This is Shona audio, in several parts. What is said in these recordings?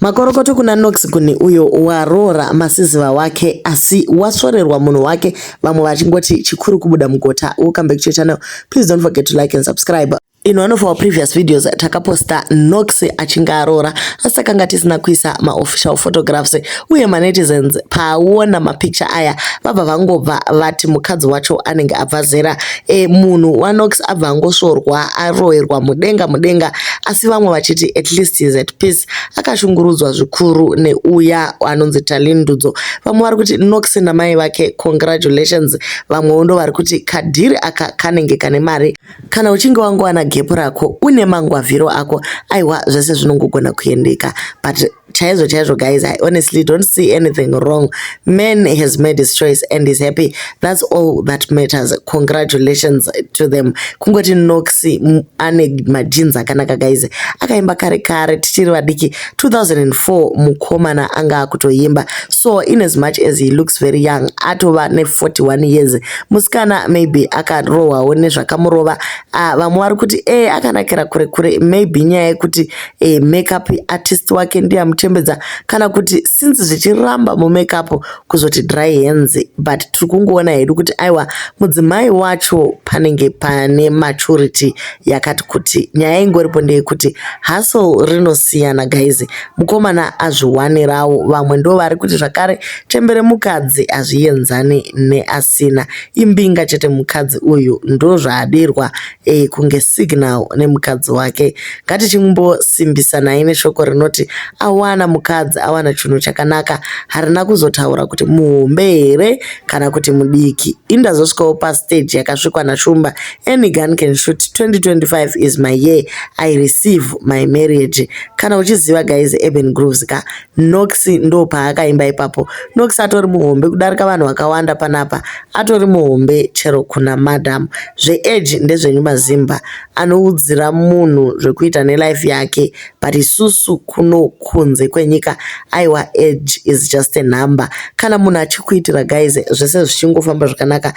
Makorokoto kuna Nox Kuni uyo warora masiziva wake asi wasworerwa munhu wake vamwe vachingoti chikuru kubuda mugota. Welcome back to your channel. Please don't forget to like and subscribe. In one of our previous videos takaposta Nox achinga arora asi takanga tisina kuisa official photographs uye netizens paona mapicture aya vabva vangobva vati mukadzi wacho anenge abva zera. Munhu waNox abva angosvorwa aroherwa mudenga asi vamwe vachiti at least he is at peace. Akashungurudzwa zvikuru neuya anonzi Talindudzo. Vamwe vari kuti Nox namai vake congratulations, vamwe ndo vari kuti kadhiri aka kanenge kane mari. Kana uchinge wangowana gepu rako une mangwavhiro ako aiwa zvese zvinongogona kuendeka. But chaizvo guys, I honestly don't see anything wrong. Man has made his choice and is happy. That's all that matters. Congratulations to them. Kungoti Nox ane majinzi akanaka guys. Akaimba kare tichiri vadiki 2004 mukomana anga akutoimba. So in as much as he looks very young, atova ne 41 years. Musikana maybe akarohwawo nezvakamurova. Vamwe vari kuti akanakira kure maybe nyaya yekuti makeup artist wake ndiye amutembedza kana kuti since zvichiramba mumakeup kuzoti dry hands. But tiri kungoona hedu kuti aiwa mudzimai wacho panenge pane maturity yakati kuti nyaya ingoripo ndeyekuti hustle rinosiyana guys. Mukomana azviwanirawo, vamwe ndo vari kuti zvakare chembere mukadzi azvienzani neasina. Imbinga chete mukadzi uyu ndo zvaadirwa kunge signal nemukadzi wake. Ngatichimbosimbisanayi neshoko rinoti awana mukadzi awana chinhu chakanaka harina kuzotaura kuti muhombe here kana kuti mudiki. Indazosvikawo pastage yakasvikwa naShumba. Any gun can shoot. 2025 is my year. I receive my marriage. Kana uchiziva guys Eben Grooves ka Nox ndo paakaimba ipapo. Nox atori muhombe kudarika vanhu vakawanda panapa. Atori muhombe chero kuna madam. Zveage ndezvenyuma zimba. Anoudzira munhu zvekuita nelife yake. But isusu kuno kunze kwenyika aiwa age is just a number. Kana munhu achikuitira guys zvese zvichingofamba zvakanaka,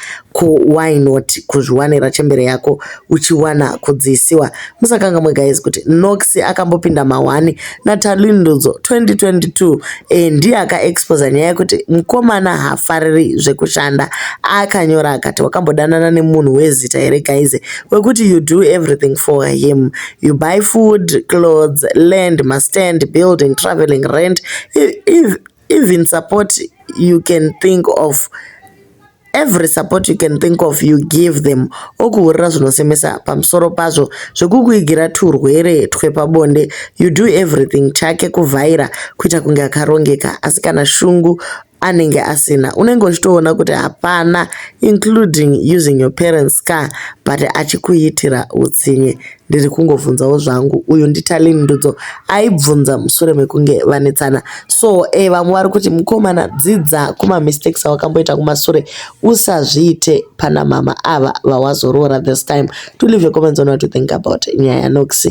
why not kuzviwanira chembere yako uchiwana kudzisiwa. Musakangamwe guys kuti Nox akambopinda mawani naTalindudzo 2022 ndiye akaexpose nyaya yekuti mukomana hafariri zvekushanda. Akanyora akati wakambodanana nemunhu wezita here guys wekuti you do everything for him. You buy food, clothes, land, must stand, building, traveling, rent, even support you can think of. Every support you can think of you give them. Okuhurira zvinosemesa pamusoro pazvo zvekukuigira turwere twepabonde. You do everything chake kuvhaira kuita kunge akarongeka asi kana shungu anenge asina unenge uchitoona kuti hapana, including using your parents car, but achikuitira utsinye. Ndiri kungovhunzawo zvangu, uyu ndiTalindudzo aibvunza mushure mekunge vanetsana. So vamwe vari kuti mukomana dzidza kuma mistakes awakamboita kumashure, usazviite pana mama ava vawazorora this time. To leave your comments on what you think about nyaya yaNox.